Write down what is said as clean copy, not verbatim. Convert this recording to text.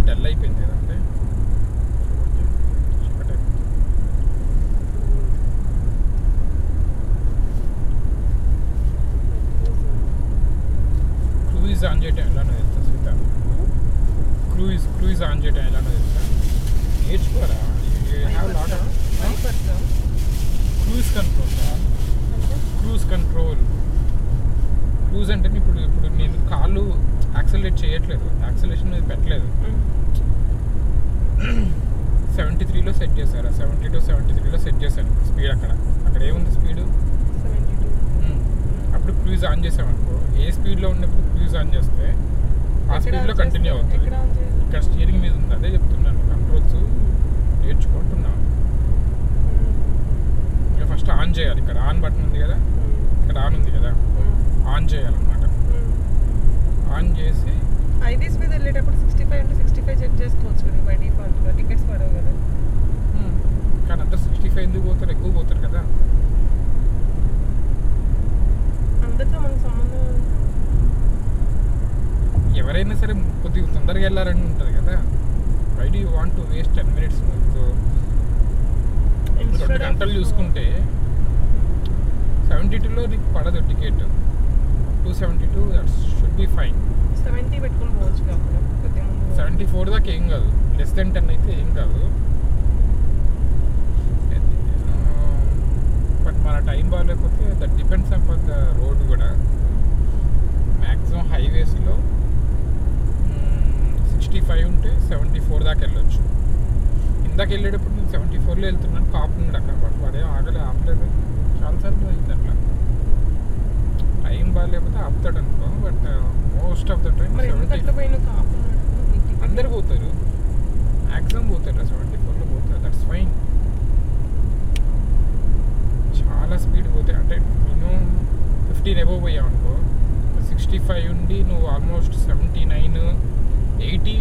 Dull అయిపోయింది కదంటే cruise on చేయటం ఎలానో తెలుసా సీత? క్రూయిజ్ ఆన్ చేయటం ఎలానో తెలుసా? నేర్చుకోరా. క్రూయిజ్ కంట్రోల్ క్రూజ్ అంటే ఇప్పుడు నేను కాళ్ళు యాక్సలరేట్ చేయట్లేదు, యాక్సలేషన్ మీద పెట్టలేదు. 73లో సెట్ చేశారా? 72 73లో సెట్ చేశాను స్పీడ్. అక్కడ ఏముంది స్పీడ్? 72. అప్పుడు క్రూజ్ ఆన్ చేసామనుకో, ఏ స్పీడ్లో ఉన్నప్పుడు క్రూజ్ ఆన్ చేస్తే ఆ స్పీడ్లో కంటిన్యూ అవుతుంది. ఇక్కడ స్టీరింగ్ మీద ఉంది, అదే చెప్తున్నాను. కంట్రోల్స్ నేర్చుకుంటున్నాను. ఇక ఫస్ట్ ఆన్ చేయాలి. ఇక్కడ ఆన్ బటన్ ఉంది కదా, ఇక్కడ ఆన్ ఉంది కదా, ఆన్ చేయాలన్నమాట. ఆన్ చేసి ఐటీస్ మీద వెళ్ళేటప్పుడు 65 అంటే 65 చెక్ చేసుకోవచ్చు కదా బై డిఫాల్ట్గా. టికెట్స్ పడవు కదా. కానీ అందరు 65 ఎందుకు పోతారు? ఎక్కువ పోతారు కదా. అందరితో మనకు సంబంధం. ఎవరైనా సరే కొద్దిగా తొందరగా వెళ్ళాలని ఉంటుంది కదా. Why do you want to waste 10 minutes? 2 గంటలు చూసుకుంటే 72లో నీకు పడదు ticket. 272 that should be fine. 70 పెట్టుకుని పోవచ్చు కదా. 74 దాకా ఏం కాదు, లెస్ దెన్ 10 అయితే ఏం కాదు. బట్ మన టైం బాగాలేకపోతే that depends upon the road కూడా. మ్యాక్సిమం హైవేస్లో 65 ఉంటే 74 దాకా వెళ్ళొచ్చు. ఇందాక వెళ్ళేటప్పుడు నేను 74లో వెళ్తున్నాను, కాపు ఉన్నాడు అక్కడ. వాడేం ఆపలేదు. చాలాసార్లు అయింది అట్లా. టైం బాగాలేకపోతే ఆపుతాడు అనుకో. But most of the time అందరు పోతారు, మ్యాక్సిమం పోతారు. 74లో పోతారు, దట్స్ ఫైన్. చాలా స్పీడ్ పోతాయి. అంటే మినిమం 15 అబోవ్ పోయావు అనుకో, 65 ఉండి నువ్వు ఆల్మోస్ట్ 79 80